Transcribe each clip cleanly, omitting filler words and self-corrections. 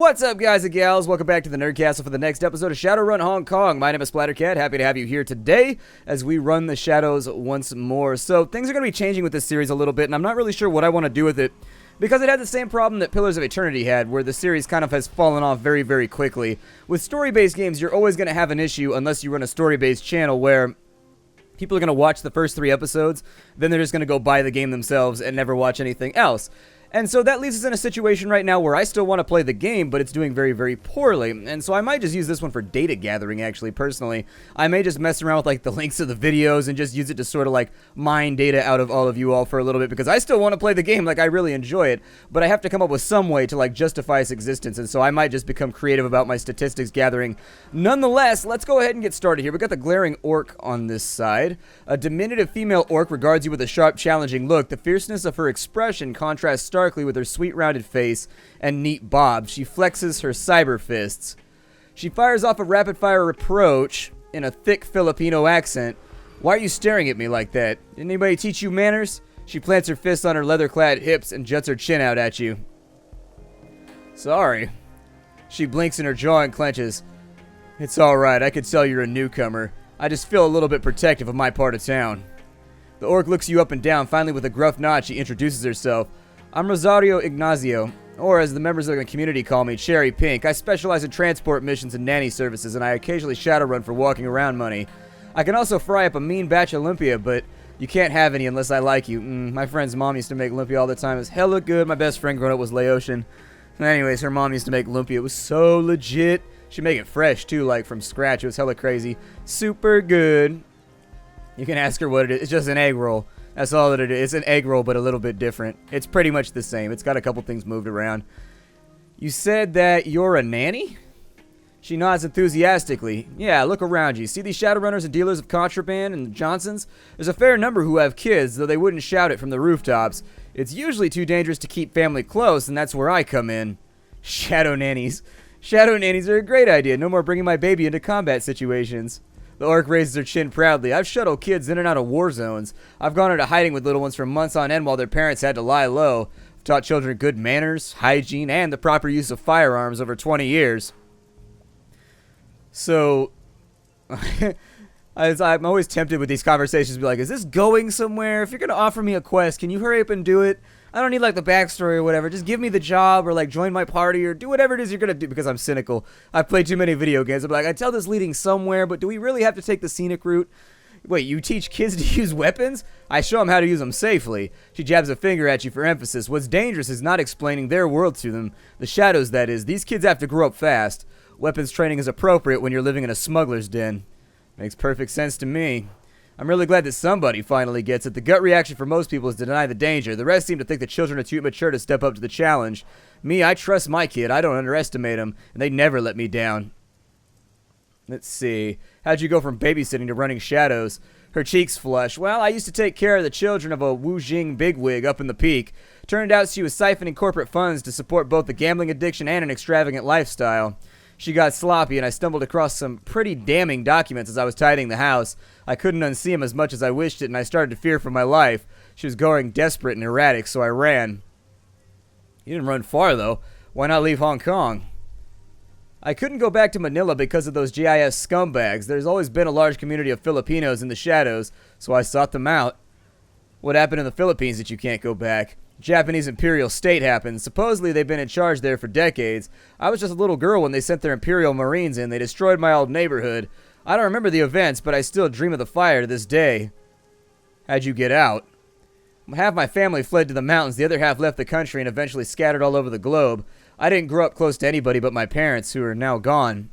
What's up, guys and gals? Welcome back to the Nerdcastle for the next episode of Shadowrun Hong Kong. My name is Splattercat. Happy to have you here today as we run the shadows once more. So things are going to be changing with this series a little bit, and I'm not really sure what I want to do with it because it had the same problem that Pillars of Eternity had, where the series kind of has fallen off very, very quickly. With story-based games, you're always going to have an issue unless you run a story-based channel where people are going to watch the first 3 episodes, then they're just going to go buy the game themselves and never watch anything else. And so that leaves us in a situation right now where I still want to play the game, but it's doing very, very poorly. And so I might just use this one for data gathering, actually, personally. I may just mess around with, like, the links of the videos and just use it to sort of, like, mine data out of all of you all for a little bit, because I still want to play the game, like, I really enjoy it, but I have to come up with some way to, like, justify its existence, and so I might just become creative about my statistics gathering. Nonetheless, let's go ahead and get started here. We've got the glaring orc on this side. A diminutive female orc regards you with a sharp, challenging look. The fierceness of her expression contrasts starkly with her sweet rounded face and neat bob. She flexes her cyber fists. She fires off a rapid-fire reproach in a thick Filipino accent. Why are you staring at me like that? Didn't anybody teach you manners? She plants her fists on her leather-clad hips and juts her chin out at you. Sorry. She blinks and her jaw unclenches. It's alright, I could tell you're a newcomer. I just feel a little bit protective of my part of town. The orc looks you up and down. Finally, with a gruff nod, she introduces herself. I'm Rosario Ignacio, or as the members of the community call me, Cherry Pink. I specialize in transport missions and nanny services, and I occasionally shadowrun for walking around money. I can also fry up a mean batch of lumpia, but you can't have any unless I like you. My friend's mom used to make lumpia all the time. It was hella good. My best friend growing up was Laotian. Anyways, her mom used to make lumpia. It was so legit. She'd make it fresh, too, like from scratch. It was hella crazy. Super good. You can ask her what it is. It's just an egg roll. That's all that it is. It's an egg roll, but a little bit different. It's pretty much the same. It's got a couple things moved around. You said that you're a nanny? She nods enthusiastically. Yeah, look around you. See these shadowrunners and dealers of contraband and Johnsons? There's a fair number who have kids, though they wouldn't shout it from the rooftops. It's usually too dangerous to keep family close, and that's where I come in. Shadow nannies. Shadow nannies are a great idea. No more bringing my baby into combat situations. The orc raises her chin proudly. I've shuttled kids in and out of war zones. I've gone into hiding with little ones for months on end while their parents had to lie low. I've taught children good manners, hygiene, and the proper use of firearms over 20 years. So, I'm always tempted with these conversations to be like, is this going somewhere? If you're going to offer me a quest, can you hurry up and do it? I don't need, like, the backstory or whatever. Just give me the job or, like, join my party or do whatever it is you're going to do, because I'm cynical. I've played too many video games. I'm like, I tell this leading somewhere, but do we really have to take the scenic route? Wait, you teach kids to use weapons? I show them how to use them safely. She jabs a finger at you for emphasis. What's dangerous is not explaining their world to them. The shadows, that is. These kids have to grow up fast. Weapons training is appropriate when you're living in a smuggler's den. Makes perfect sense to me. I'm really glad that somebody finally gets it. The gut reaction for most people is to deny the danger. The rest seem to think the children are too mature to step up to the challenge. Me, I trust my kid. I don't underestimate him, and they never let me down. Let's see. How'd you go from babysitting to running shadows? Her cheeks flush. Well, I used to take care of the children of a Wu Jing bigwig up in the peak. Turned out she was siphoning corporate funds to support both the gambling addiction and an extravagant lifestyle. She got sloppy, and I stumbled across some pretty damning documents as I was tidying the house. I couldn't unsee them as much as I wished it, and I started to fear for my life. She was going desperate and erratic, so I ran. You didn't run far, though. Why not leave Hong Kong? I couldn't go back to Manila because of those GIS scumbags. There's always been a large community of Filipinos in the shadows, so I sought them out. What happened in the Philippines that you can't go back? Japanese imperial state happened. Supposedly they've been in charge there for decades. I was just a little girl when they sent their imperial marines in. They destroyed my old neighborhood. I don't remember the events, but I still dream of the fire to this day. How'd you get out? Half my family fled to the mountains. The other half left the country and eventually scattered all over the globe. I didn't grow up close to anybody but my parents, who are now gone.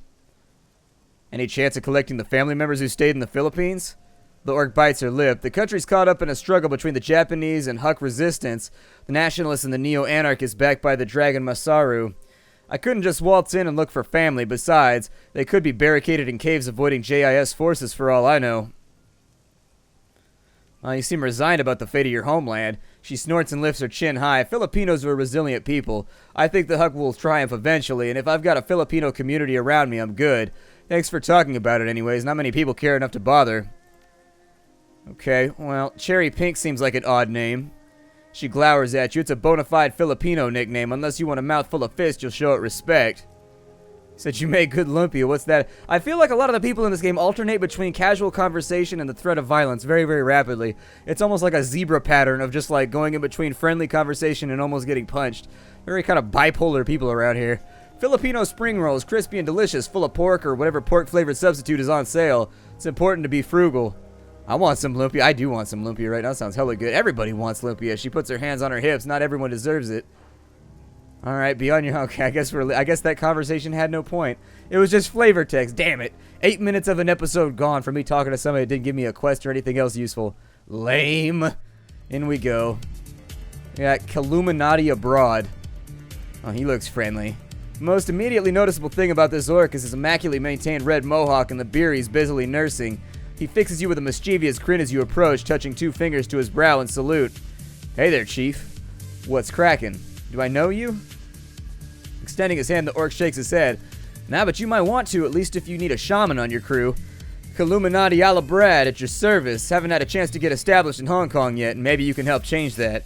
Any chance of collecting the family members who stayed in the Philippines? The orc bites her lip. The country's caught up in a struggle between the Japanese and Huck resistance, the nationalists and the neo-anarchists backed by the dragon Masaru. I couldn't just waltz in and look for family. Besides, they could be barricaded in caves avoiding JIS forces for all I know. You seem resigned about the fate of your homeland. She snorts and lifts her chin high. Filipinos are a resilient people. I think the Huck will triumph eventually, and if I've got a Filipino community around me, I'm good. Thanks for talking about it anyways. Not many people care enough to bother. Okay, well, Cherry Pink seems like an odd name. She glowers at you. It's a bona fide Filipino nickname. Unless you want a mouth full of fists, you'll show it respect. Said you make good lumpia. What's that? I feel like a lot of the people in this game alternate between casual conversation and the threat of violence very, very rapidly. It's almost like a zebra pattern of just like going in between friendly conversation and almost getting punched. Very kind of bipolar people around here. Filipino spring rolls, crispy and delicious, full of pork or whatever pork-flavored substitute is on sale. It's important to be frugal. I want some lumpia. I do want some lumpia right now. Sounds hella good. Everybody wants lumpia. She puts her hands on her hips. Not everyone deserves it. All right, be on your... Okay, I guess that conversation had no point. It was just flavor text. Damn it. 8 minutes of an episode gone from me talking to somebody that didn't give me a quest or anything else useful. Lame. In we go. We got Killuminati abroad. Oh, he looks friendly. The most immediately noticeable thing about this orc is his immaculately maintained red mohawk and the beer he's busily nursing. He fixes you with a mischievous grin as you approach, touching 2 fingers to his brow in salute. Hey there, Chief. What's crackin'? Do I know you? Extending his hand, the orc shakes his head. Nah, but you might want to, at least if you need a shaman on your crew. Killuminati a la Brad at your service. Haven't had a chance to get established in Hong Kong yet, and maybe you can help change that.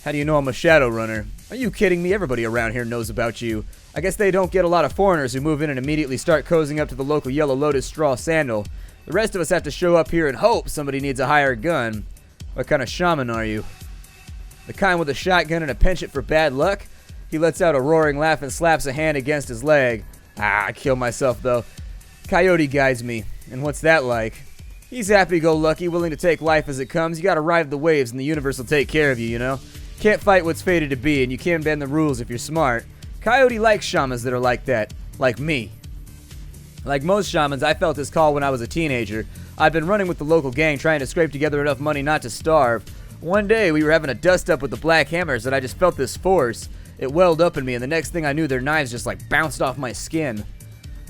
How do you know I'm a Shadowrunner? Are you kidding me? Everybody around here knows about you. I guess they don't get a lot of foreigners who move in and immediately start cozying up to the local Yellow Lotus straw sandal. The rest of us have to show up here and hope somebody needs a hired gun. What kind of shaman are you? The kind with a shotgun and a penchant for bad luck? He lets out a roaring laugh and slaps a hand against his leg. I kill myself though. Coyote guides me. And what's that like? He's happy-go-lucky, willing to take life as it comes. You gotta ride the waves and the universe will take care of you, you know? Can't fight what's fated to be, and you can bend the rules if you're smart. Coyote likes shamans that are like that. Like me. Like most shamans, I felt this call when I was a teenager. I've been running with the local gang trying to scrape together enough money not to starve. One day, we were having a dust-up with the Black Hammers and I just felt this force. It welled up in me, and the next thing I knew, their knives just like bounced off my skin.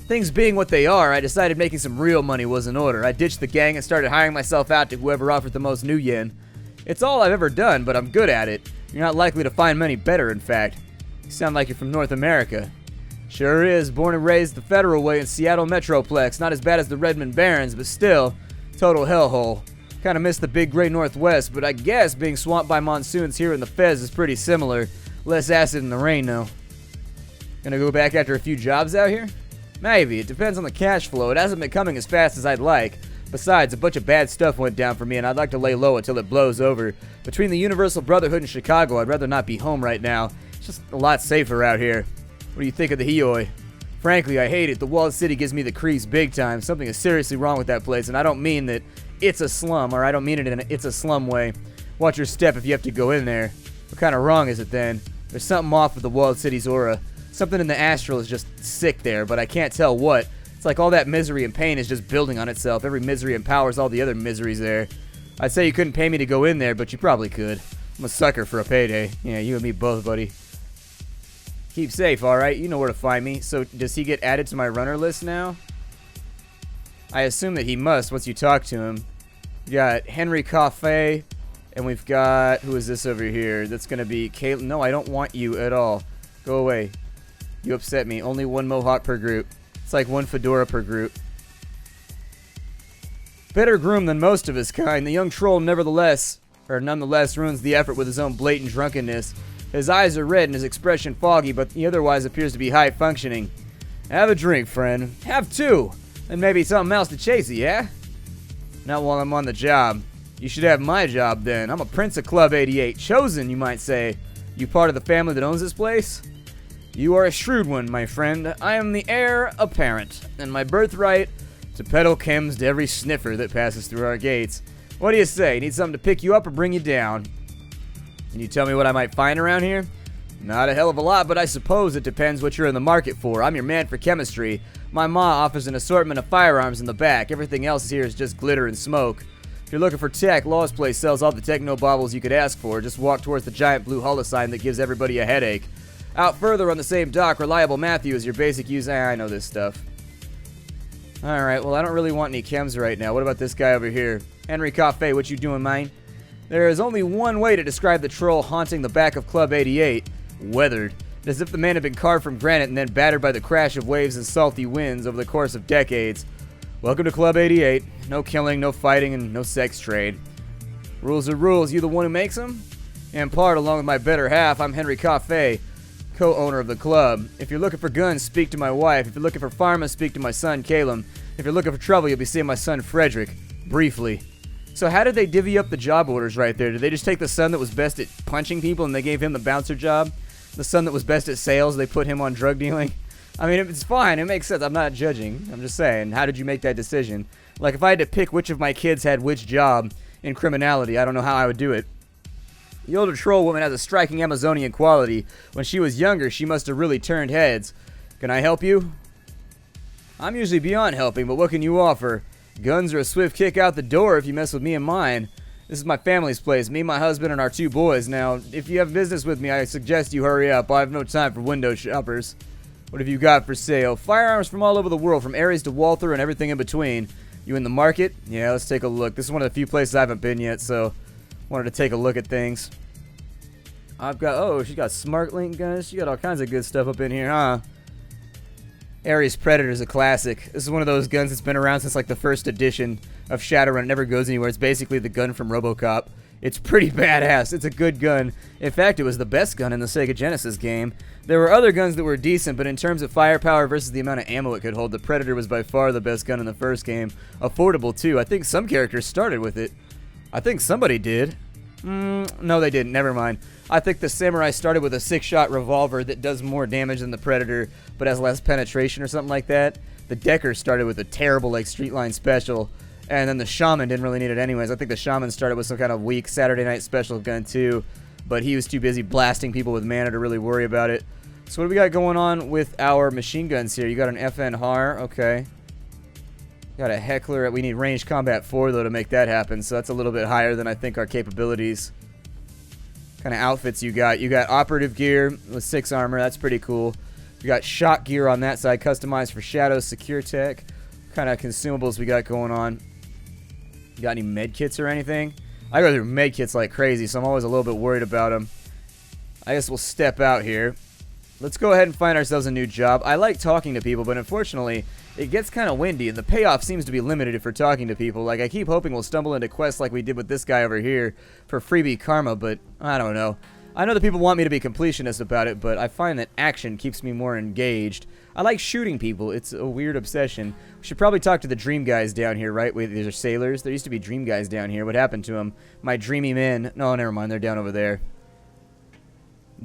Things being what they are, I decided making some real money was in order. I ditched the gang and started hiring myself out to whoever offered the most new yen. It's all I've ever done, but I'm good at it. You're not likely to find many better, in fact. You sound like you're from North America. Sure is. Born and raised the Federal Way in Seattle Metroplex. Not as bad as the Redmond Barrens, but still, total hellhole. Kinda miss the big gray Northwest, but I guess being swamped by monsoons here in the Fez is pretty similar. Less acid in the rain, though. Gonna go back after a few jobs out here? Maybe. It depends on the cash flow. It hasn't been coming as fast as I'd like. Besides, a bunch of bad stuff went down for me, and I'd like to lay low until it blows over. Between the Universal Brotherhood and Chicago, I'd rather not be home right now. It's just a lot safer out here. What do you think of the Hioi? Frankly, I hate it. The walled city gives me the creeps big time. Something is seriously wrong with that place, and I don't mean that it's a slum, or I don't mean it in it's a slum way. Watch your step if you have to go in there. What kind of wrong is it then? There's something off with the walled city's aura. Something in the astral is just sick there, but I can't tell what. It's like all that misery and pain is just building on itself. Every misery empowers all the other miseries there. I'd say you couldn't pay me to go in there, but you probably could. I'm a sucker for a payday. Yeah, you and me both, buddy. Keep safe, alright? You know where to find me. So, does he get added to my runner list now? I assume that he must once you talk to him. We got Henry Cafe, and we've got... Who is this over here? That's gonna be Kate. No, I don't want you at all. Go away. You upset me. Only one mohawk per group. It's like one fedora per group. Better groomed than most of his kind, the young troll nonetheless ruins the effort with his own blatant drunkenness. His eyes are red and his expression foggy, but he otherwise appears to be high functioning. Have a drink, friend. Have two. And maybe something else to chase you, yeah? Not while I'm on the job. You should have my job then. I'm a prince of Club 88. Chosen, you might say. You part of the family that owns this place? You are a shrewd one, my friend. I am the heir apparent, and my birthright to peddle chems to every sniffer that passes through our gates. What do you say? Need something to pick you up or bring you down? Can you tell me what I might find around here? Not a hell of a lot, but I suppose it depends what you're in the market for. I'm your man for chemistry. My ma offers an assortment of firearms in the back. Everything else here is just glitter and smoke. If you're looking for tech, Law's Place sells all the techno baubles you could ask for. Just walk towards the giant blue holosign that gives everybody a headache. Out further on the same dock, Reliable Matthew is your basic use. I know this stuff. Alright, well I don't really want any chems right now. What about this guy over here? Henry Cafe, what you doing, mine? There is only one way to describe the troll haunting the back of Club 88. Weathered. As if the man had been carved from granite and then battered by the crash of waves and salty winds over the course of decades. Welcome to Club 88. No killing, no fighting, and no sex trade. Rules are rules. You the one who makes them? In part, along with my better half, I'm Henry Cafe, co-owner of the club. If you're looking for guns, speak to my wife. If you're looking for pharma, speak to my son, Caleb. If you're looking for trouble, you'll be seeing my son, Frederick. Briefly. So how did they divvy up the job orders right there? Did they just take the son that was best at punching people and they gave him the bouncer job? The son that was best at sales, they put him on drug dealing? I mean, it's fine. It makes sense. I'm not judging. I'm just saying, how did you make that decision? Like, if I had to pick which of my kids had which job in criminality, I don't know how I would do it. The older troll woman has a striking Amazonian quality. When she was younger, she must have really turned heads. Can I help you? I'm usually beyond helping, but what can you offer? Guns are a swift kick out the door if you mess with me and mine. This is my family's place, me, my husband, and our 2 boys. Now, if you have business with me, I suggest you hurry up. I have no time for window shoppers. What have you got for sale? Firearms from all over the world, from Aries to Walther and everything in between. You in the market? Yeah, let's take a look. This is one of the few places I haven't been yet, so wanted to take a look at things. I've got, oh, she got smart link guns. She got all kinds of good stuff up in here, huh? Aries Predator is a classic. This is one of those guns that's been around since like the first edition of Shadowrun. It never goes anywhere. It's basically the gun from RoboCop. It's pretty badass. It's a good gun. In fact, it was the best gun in the Sega Genesis game. There were other guns that were decent, but in terms of firepower versus the amount of ammo it could hold, the Predator was by far the best gun in the first game. Affordable too. I think some characters started with it. I think somebody did. No, they didn't. Never mind. I think the Samurai started with a 6-shot revolver that does more damage than the Predator, but has less penetration or something like that. The Decker started with a terrible, like, Street Line special, and then the Shaman didn't really need it anyways. I think the Shaman started with some kind of weak Saturday Night Special gun too, but he was too busy blasting people with mana to really worry about it. So what do we got going on with our machine guns here? You got an FN HAR, okay. Got a Heckler. We need ranged combat 4 though to make that happen, so that's a little bit higher than I think our capabilities. Kind of outfits you got. You got operative gear with 6 armor. That's pretty cool. You got shot gear on that side, customized for Shadow, Secure Tech. What kind of consumables we got going on? You got any med kits or anything? I go through med kits like crazy, so I'm always a little bit worried about them. I guess we'll step out here. Let's go ahead and find ourselves a new job. I like talking to people, but unfortunately, it gets kind of windy, and the payoff seems to be limited if we're talking to people. Like, I keep hoping we'll stumble into quests like we did with this guy over here for freebie karma, but I don't know. I know that people want me to be completionist about it, but I find that action keeps me more engaged. I like shooting people. It's a weird obsession. We should probably talk to the dream guys down here, right? Wait, these are sailors? There used to be dream guys down here. What happened to them? My dreamy men. No, never mind. They're down over there.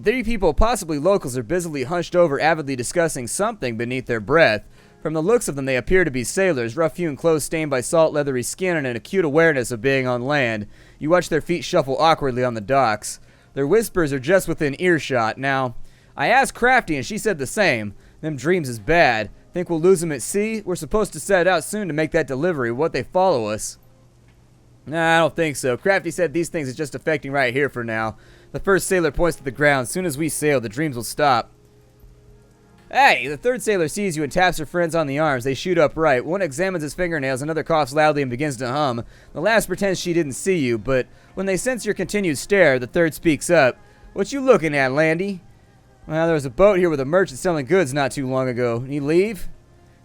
3 people, possibly locals, are busily hunched over, avidly discussing something beneath their breath. From the looks of them, they appear to be sailors, rough-hewn clothes stained by salt, leathery skin, and an acute awareness of being on land. You watch their feet shuffle awkwardly on the docks. Their whispers are just within earshot. Now, I asked Crafty, and she said the same. Them dreams is bad. Think we'll lose them at sea? We're supposed to set out soon to make that delivery. What, they follow us? Nah, I don't think so. Crafty said these things is just affecting right here for now. The first sailor points to the ground. Soon as we sail, the dreams will stop. Hey, the third sailor sees you and taps her friends on the arms. They shoot upright. One examines his fingernails, another coughs loudly and begins to hum. The last pretends she didn't see you, but when they sense your continued stare, the third speaks up. What you looking at, Landy? Well, there was a boat here with a merchant selling goods not too long ago. Need leave?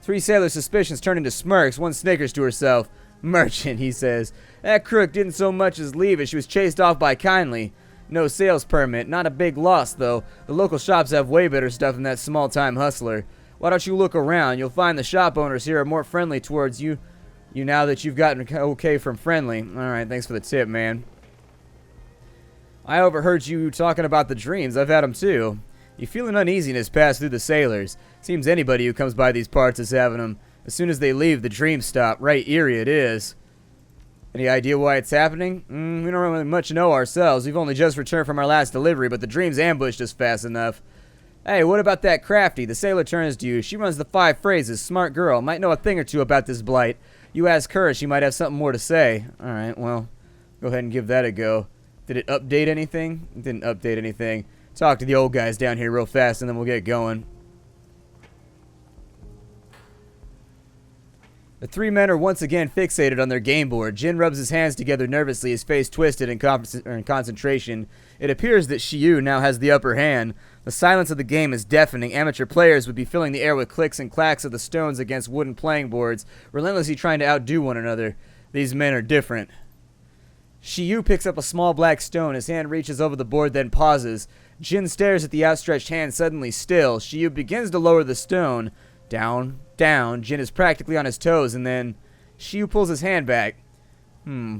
3 sailors' suspicions turn into smirks. One snickers to herself. Merchant, he says. That crook didn't so much as leave as she was chased off by Kindly. No sales permit. Not a big loss, though. The local shops have way better stuff than that small-time hustler. Why don't you look around? You'll find the shop owners here are more friendly towards you now that you've gotten okay from friendly. Alright, thanks for the tip, man. I overheard you talking about the dreams. I've had them, too. You feel an uneasiness pass through the sailors. Seems anybody who comes by these parts is having them. As soon as they leave, the dreams stop. Right eerie it is. Any idea why it's happening? We don't really much know ourselves. We've only just returned from our last delivery, but the dreams ambushed us fast enough. Hey, what about that Crafty? The sailor turns to you. She runs the 5 phrases. Smart girl. Might know a thing or two about this blight. You ask her, she might have something more to say. Alright, well, go ahead and give that a go. Did it update anything? It didn't update anything. Talk to the old guys down here real fast, and then we'll get going. The 3 men are once again fixated on their game board. Jin rubs his hands together nervously, his face twisted in concentration. It appears that Shiyu now has the upper hand. The silence of the game is deafening. Amateur players would be filling the air with clicks and clacks of the stones against wooden playing boards, relentlessly trying to outdo one another. These men are different. Shiyu picks up a small black stone. His hand reaches over the board, then pauses. Jin stares at the outstretched hand, suddenly still. Shiyu begins to lower the stone. Down, down. Jin is practically on his toes, and then Shiyu pulls his hand back.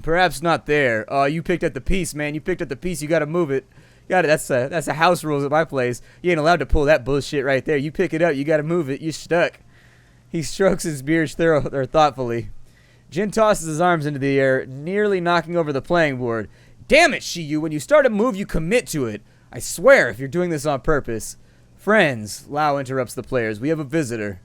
Perhaps not there. Oh, you picked up the piece, man. You picked up the piece. You gotta move it. Got it. That's the house rules at my place. You ain't allowed to pull that bullshit right there. You pick it up. You gotta move it. You're stuck. He strokes his beard thoughtfully. Jin tosses his arms into the air, nearly knocking over the playing board. Damn it, Shiyu. When you start a move, you commit to it. I swear if you're doing this on purpose. Friends, Lao interrupts the players. We have a visitor.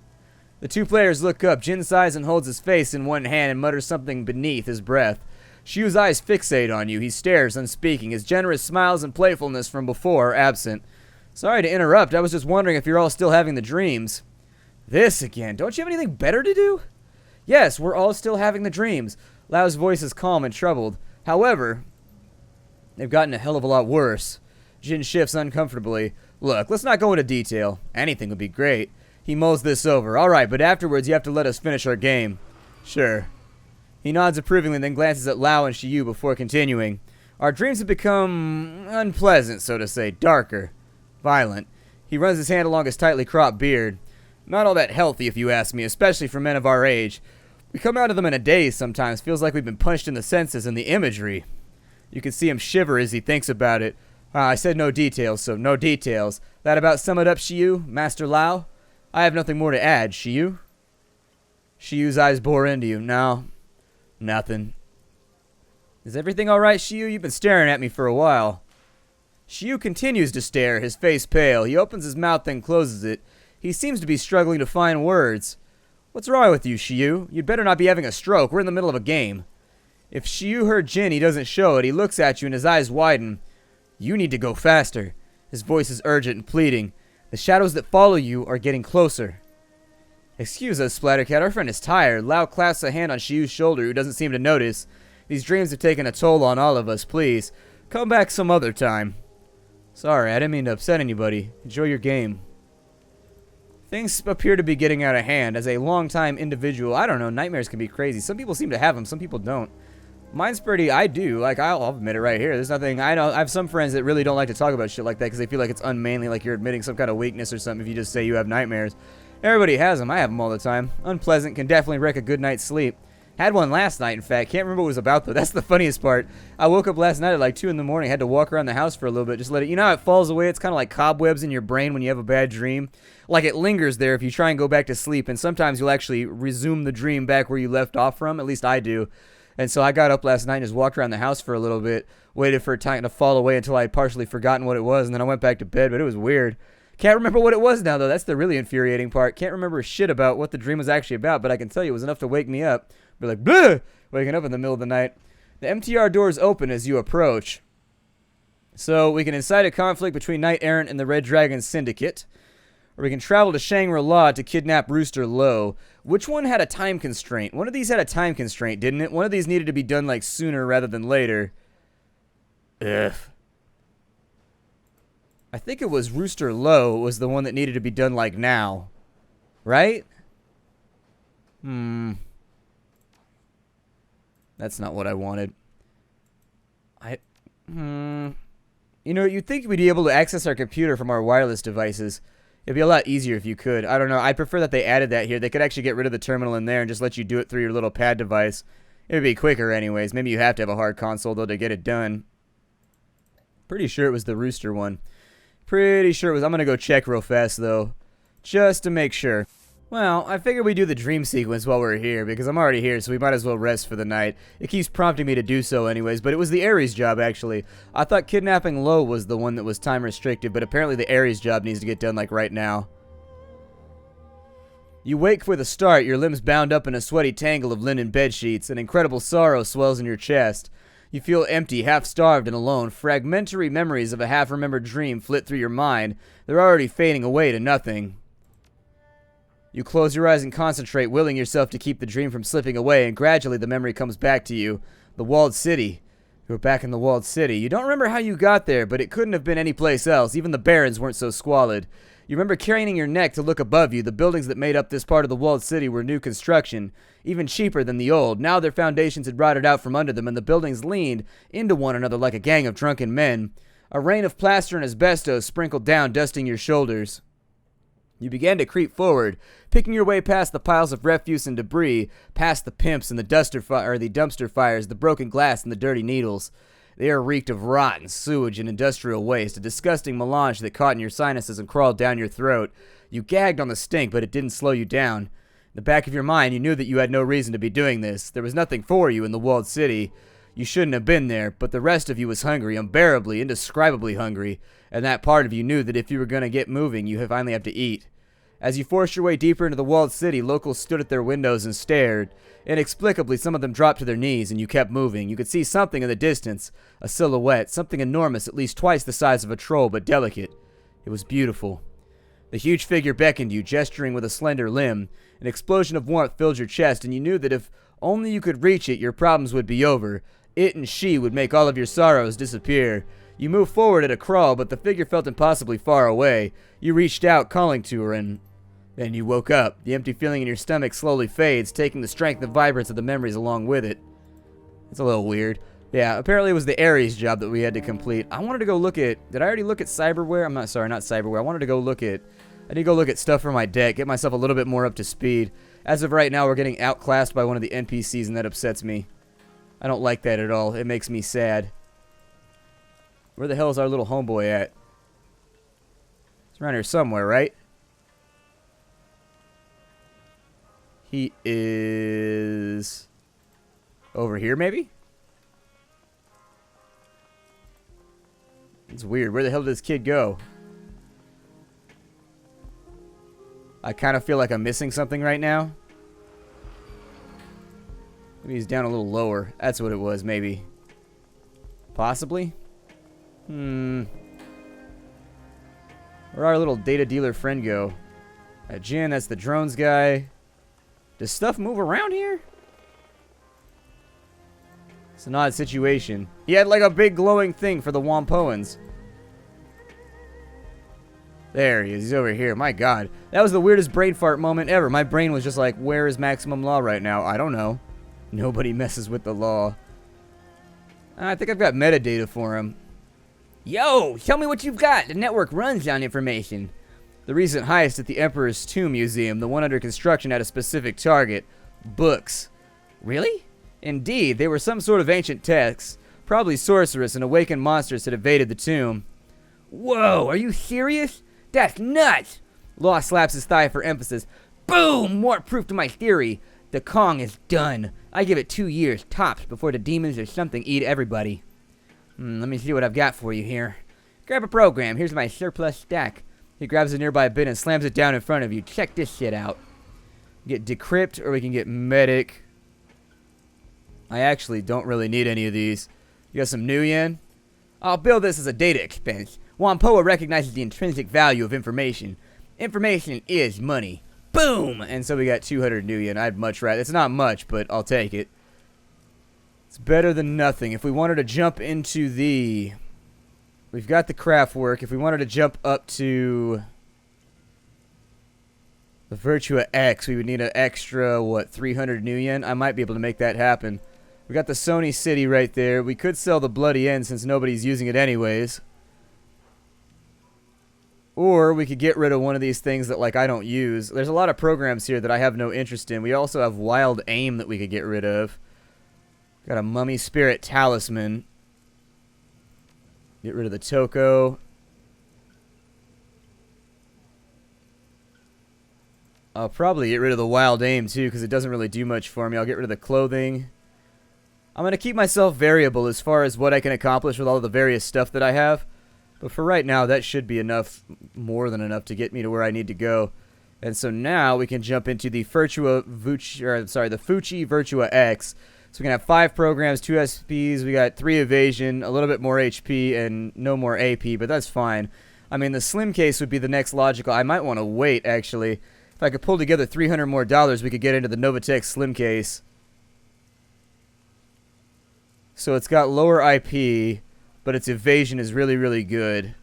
The two players look up. Jin sighs and holds his face in one hand and mutters something beneath his breath. Shiyu's eyes fixate on you. He stares, unspeaking. His generous smiles and playfulness from before are absent. Sorry to interrupt. I was just wondering if you're all still having the dreams. This again. Don't you have anything better to do? Yes, we're all still having the dreams. Lao's voice is calm and troubled. However, they've gotten a hell of a lot worse. Jin shifts uncomfortably. Look, let's not go into detail. Anything would be great. He mulls this over. All right, but afterwards you have to let us finish our game. Sure. He nods approvingly, then glances at Lao and Shiyu before continuing. Our dreams have become unpleasant, so to say, darker, violent. He runs his hand along his tightly cropped beard. Not all that healthy, if you ask me, especially for men of our age. We come out of them in a daze sometimes. Feels like we've been punched in the senses, and the imagery. You can see him shiver as he thinks about it. I said no details, so no details. That about sum it up, Shiyu, Master Lao? I have nothing more to add, Shiyu? Shiyu's eyes bore into you. No, nothing. Is everything alright, Shiyu? You've been staring at me for a while. Shiyu continues to stare, his face pale. He opens his mouth, then closes it. He seems to be struggling to find words. What's wrong with you, Shiyu? You'd better not be having a stroke. We're in the middle of a game. If Shiyu heard Jin, he doesn't show it. He looks at you and his eyes widen. You need to go faster. His voice is urgent and pleading. The shadows that follow you are getting closer. Excuse us, Splattercat. Our friend is tired. Lao clasps a hand on Shiyu's shoulder, who doesn't seem to notice. These dreams have taken a toll on all of us. Please, come back some other time. Sorry, I didn't mean to upset anybody. Enjoy your game. Things appear to be getting out of hand. As a long-time individual, I don't know, nightmares can be crazy. Some people seem to have them, some people don't. Mine's pretty, I do. Like, I'll admit it right here. There's nothing, I have some friends that really don't like to talk about shit like that because they feel like it's unmanly, like you're admitting some kind of weakness or something if you just say you have nightmares. Everybody has them. I have them all the time. Unpleasant, can definitely wreck a good night's sleep. Had one last night, in fact. Can't remember what it was about, though. That's the funniest part. I woke up last night at like 2 in the morning. Had to walk around the house for a little bit. Just let it... You know how it falls away? It's kind of like cobwebs in your brain when you have a bad dream. Like it lingers there if you try and go back to sleep. And sometimes you'll actually resume the dream back where you left off from. At least I do. And so I got up last night and just walked around the house for a little bit. Waited for time to fall away until I had partially forgotten what it was. And then I went back to bed, but it was weird. Can't remember what it was now, though. That's the really infuriating part. Can't remember shit about what the dream was actually about, but I can tell you it was enough to wake me up. Be like, bleh! Waking up in the middle of the night. The MTR doors open as you approach. So we can incite a conflict between Knight Errant and the Red Dragon Syndicate. Or we can travel to Shangri-La to kidnap Rooster Low. Which one had a time constraint? One of these had a time constraint, didn't it? One of these needed to be done, like, sooner rather than later. Ugh. I think it was Rooster Low was the one that needed to be done, like, now. Right? That's not what I wanted. You know, you'd think we'd be able to access our computer from our wireless devices. It'd be a lot easier if you could. I don't know. I prefer that they added that here. They could actually get rid of the terminal in there and just let you do it through your little pad device. It would be quicker anyways. Maybe you have to have a hard console, though, to get it done. Pretty sure it was the Rooster one. Pretty sure it was. I'm going to go check real fast, though. Just to make sure. Well, I figured we'd do the dream sequence while we're here, because I'm already here, so we might as well rest for the night. It keeps prompting me to do so anyways, but it was the Aries job, actually. I thought kidnapping Low was the one that was time restricted, but apparently the Aries job needs to get done, like, right now. You wake with a start, your limbs bound up in a sweaty tangle of linen bedsheets. An incredible sorrow swells in your chest. You feel empty, half-starved and alone. Fragmentary memories of a half-remembered dream flit through your mind. They're already fading away to nothing. You close your eyes and concentrate, willing yourself to keep the dream from slipping away, and gradually the memory comes back to you. The walled city. You were back in the walled city. You don't remember how you got there, but it couldn't have been any place else. Even the barons weren't so squalid. You remember craning your neck to look above you. The buildings that made up this part of the walled city were new construction, even cheaper than the old. Now their foundations had rotted out from under them, and the buildings leaned into one another like a gang of drunken men. A rain of plaster and asbestos sprinkled down, dusting your shoulders. You began to creep forward, picking your way past the piles of refuse and debris, past the pimps and the dumpster fires, the broken glass and the dirty needles. The air reeked of rotten sewage and industrial waste, a disgusting melange that caught in your sinuses and crawled down your throat. You gagged on the stink, but it didn't slow you down. In the back of your mind, you knew that you had no reason to be doing this. There was nothing for you in the walled city. You shouldn't have been there, but the rest of you was hungry, unbearably, indescribably hungry, and that part of you knew that if you were going to get moving, you finally have to eat. As you forced your way deeper into the walled city, locals stood at their windows and stared. Inexplicably, some of them dropped to their knees, and you kept moving. You could see something in the distance, a silhouette, something enormous, at least twice the size of a troll, but delicate. It was beautiful. The huge figure beckoned you, gesturing with a slender limb. An explosion of warmth filled your chest, and you knew that if only you could reach it, your problems would be over. It and she would make all of your sorrows disappear. You moved forward at a crawl, but the figure felt impossibly far away. You reached out, calling to her, and then you woke up. The empty feeling in your stomach slowly fades, taking the strength and vibrance of the memories along with it. It's a little weird. Yeah, apparently it was the Aries job that we had to complete. I wanted to go look at... Did I already look at cyberware? Not cyberware. I wanted to go look at... I need to go look at stuff for my deck, get myself a little bit more up to speed. As of right now, we're getting outclassed by one of the NPCs, and that upsets me. I don't like that at all. It makes me sad. Where the hell is our little homeboy at? He's around here somewhere, right? He is... over here, maybe? It's weird. Where the hell did this kid go? I kind of feel like I'm missing something right now. Maybe he's down a little lower. That's what it was, maybe. Possibly? Where'd our little data dealer friend go? Jin, that's the drones guy. Does stuff move around here? It's an odd situation. He had like a big glowing thing for the Wampoans. There he is. He's over here. My God. That was the weirdest brain fart moment ever. My brain was just like, where is maximum law right now? I don't know. Nobody messes with the law. I think I've got metadata for him. Yo, tell me what you've got. The network runs on information. The recent heist at the Emperor's Tomb Museum, the one under construction, had a specific target. Books. Really? Indeed, they were some sort of ancient texts. Probably sorceress and awakened monsters had evaded the tomb. Whoa, are you serious? That's nuts! Law slaps his thigh for emphasis. Boom! More proof to my theory. The Kong is done. I give it 2 years, tops, before the demons or something eat everybody. Let me see what I've got for you here. Grab a program. Here's my surplus stack. He grabs a nearby bin and slams it down in front of you. Check this shit out. Get decrypt, or we can get medic. I actually don't really need any of these. You got some new yen? I'll bill this as a data expense. Wampoa recognizes the intrinsic value of information. Information is money. Boom! And so we got 200 new yen. I'd much rather... It's not much, but I'll take it. It's better than nothing. If we wanted to jump into the... We've got the craft work. If we wanted to jump up to... the Virtua X, we would need an extra, what, 300 new yen? I might be able to make that happen. We got the Sony City right there. We could sell the Bloody End since nobody's using it anyways. Or we could get rid of one of these things that, like, I don't use. There's a lot of programs here that I have no interest in. We also have Wild Aim that we could get rid of. Got a Mummy Spirit Talisman. Get rid of the Toko. I'll probably get rid of the Wild Aim, too, because it doesn't really do much for me. I'll get rid of the clothing. I'm going to keep myself variable as far as what I can accomplish with all of the various stuff that I have. But for right now, that should be enough, more than enough, to get me to where I need to go. And so now we can jump into the the Fuchi Virtua X. So we can have 5 programs, 2 SPs, we got 3 evasion, a little bit more HP, and no more AP, but that's fine. I mean, the slim case would be the next logical. I might want to wait, actually. If I could pull together $300 more, we could get into the Novatech slim case. So it's got lower IP, but its evasion is really, really good.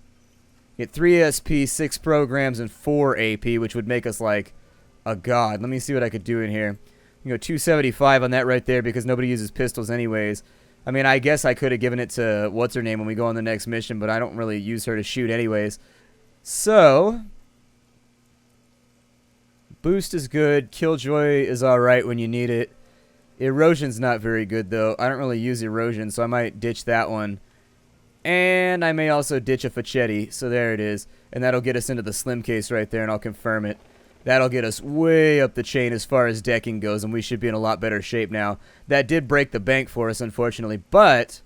Get 3 SP, 6 programs, and 4 AP, which would make us like a god. Let me see what I could do in here. You go 275 on that right there because nobody uses pistols anyways. I mean, I guess I could have given it to what's-her-name when we go on the next mission, but I don't really use her to shoot anyways. So, boost is good. Killjoy is alright when you need it. Erosion's not very good, though. I don't really use erosion, so I might ditch that one. And I may also ditch a Facchetti, so there it is. And that'll get us into the slim case right there, and I'll confirm it. That'll get us way up the chain as far as decking goes, and we should be in a lot better shape now. That did break the bank for us, unfortunately, but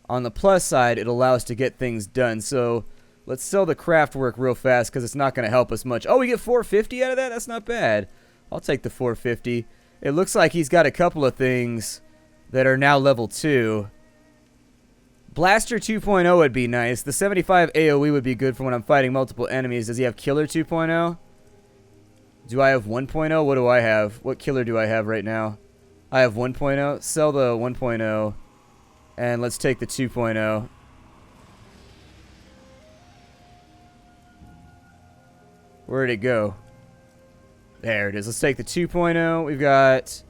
on the plus side, it'll allow us to get things done. So let's sell the craft work real fast because it's not going to help us much. Oh, we get 450 out of that? That's not bad. I'll take the 450. It looks like he's got a couple of things that are now level 2. Blaster 2.0 would be nice. The 75 AoE would be good for when I'm fighting multiple enemies. Does he have Killer 2.0? Do I have 1.0? What do I have? What killer do I have right now? I have 1.0. Sell the 1.0. And let's take the 2.0. Where'd it go? There it is. Let's take the 2.0. We've got...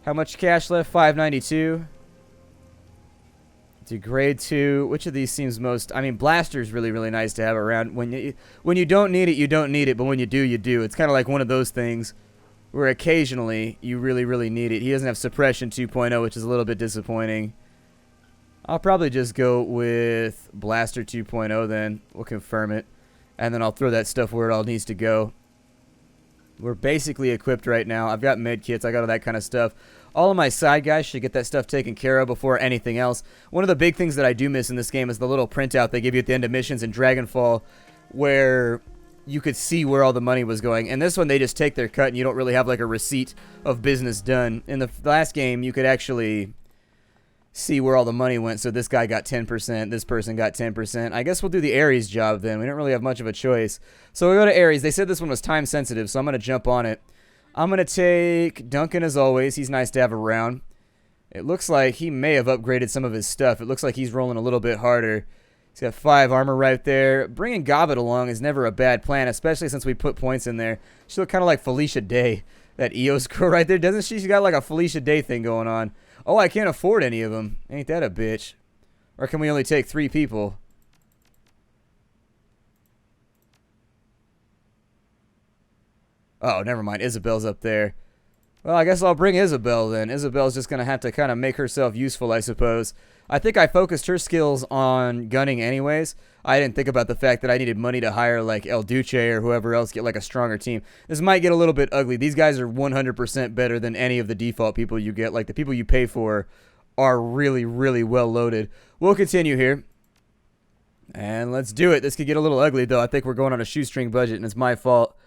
how much cash left? 592. Degrade 2. Which of these seems most... I mean, Blaster's really, really nice to have around. When you don't need it, you don't need it. But when you do, you do. It's kind of like one of those things where occasionally you really, really need it. He doesn't have Suppression 2.0, which is a little bit disappointing. I'll probably just go with Blaster 2.0 then. We'll confirm it. And then I'll throw that stuff where it all needs to go. We're basically equipped right now. I've got med kits. I got all that kind of stuff. All of my side guys should get that stuff taken care of before anything else. One of the big things that I do miss in this game is the little printout they give you at the end of missions in Dragonfall where you could see where all the money was going. And this one, they just take their cut and you don't really have like a receipt of business done. In the last game, you could actually see where all the money went. So this guy got 10%, this person got 10%. I guess we'll do the Aries job then. We don't really have much of a choice. So we go to Aries. They said this one was time sensitive, so I'm going to jump on it. I'm going to take Duncan as always. He's nice to have around. It looks like he may have upgraded some of his stuff. It looks like he's rolling a little bit harder. He's got 5 armor right there. Bringing Gobbet along is never a bad plan, especially since we put points in there. She looks kind of like Felicia Day. That EOS girl right there, doesn't she? She's got like a Felicia Day thing going on. Oh, I can't afford any of them. Ain't that a bitch? Or can we only take 3 people? Oh, never mind. Isabel's up there. Well, I guess I'll bring Isabel then. Isabel's just going to have to kind of make herself useful, I suppose. I think I focused her skills on gunning anyways. I didn't think about the fact that I needed money to hire like El Duce or whoever else, get like a stronger team. This might get a little bit ugly. These guys are 100% better than any of the default people you get. Like the people you pay for are really, really well loaded. We'll continue here. And let's do it. This could get a little ugly though. I think we're going on a shoestring budget and it's my fault.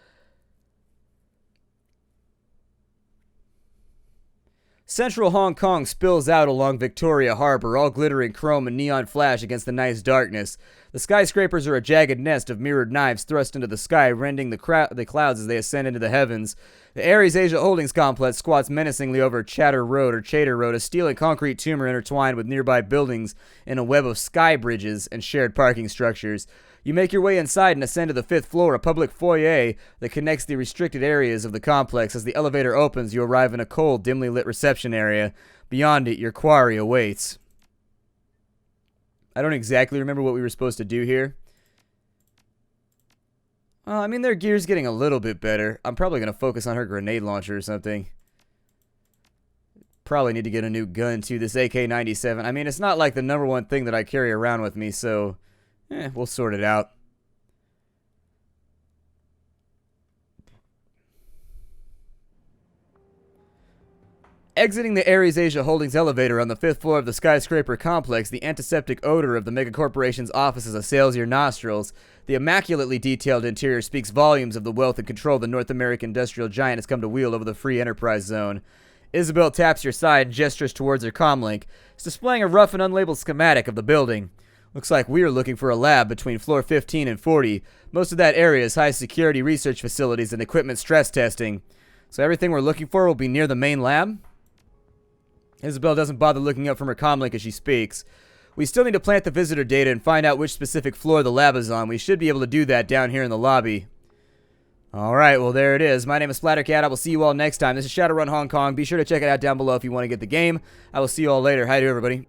Central Hong Kong spills out along Victoria Harbor, all glittering chrome and neon flash against the night's darkness. The skyscrapers are a jagged nest of mirrored knives thrust into the sky, rending the clouds as they ascend into the heavens. The Aries Asia Holdings complex squats menacingly over Chatter Road, a steel and concrete tumor intertwined with nearby buildings in a web of sky bridges and shared parking structures. You make your way inside and ascend to the 5th floor, a public foyer that connects the restricted areas of the complex. As the elevator opens, you arrive in a cold, dimly lit reception area. Beyond it, your quarry awaits. I don't exactly remember what we were supposed to do here. Well, I mean, their gear's getting a little bit better. I'm probably going to focus on her grenade launcher or something. Probably need to get a new gun, too. This AK-97. I mean, it's not like the #1 thing that I carry around with me, so... we'll sort it out. Exiting the Aries Asia Holdings elevator on the 5th floor of the skyscraper complex, the antiseptic odor of the megacorporation's offices assails your nostrils. The immaculately detailed interior speaks volumes of the wealth and control the North American industrial giant has come to wield over the free enterprise zone. Isabel taps your side and gestures towards her comlink. It's displaying a rough and unlabeled schematic of the building. Looks like we are looking for a lab between floor 15 and 40. Most of that area is high-security research facilities and equipment stress testing. So everything we're looking for will be near the main lab? Isabel doesn't bother looking up from her comlink as she speaks. We still need to plant the visitor data and find out which specific floor the lab is on. We should be able to do that down here in the lobby. Alright, well there it is. My name is Splattercat. I will see you all next time. This is Shadowrun Hong Kong. Be sure to check it out down below if you want to get the game. I will see you all later. Hi to everybody.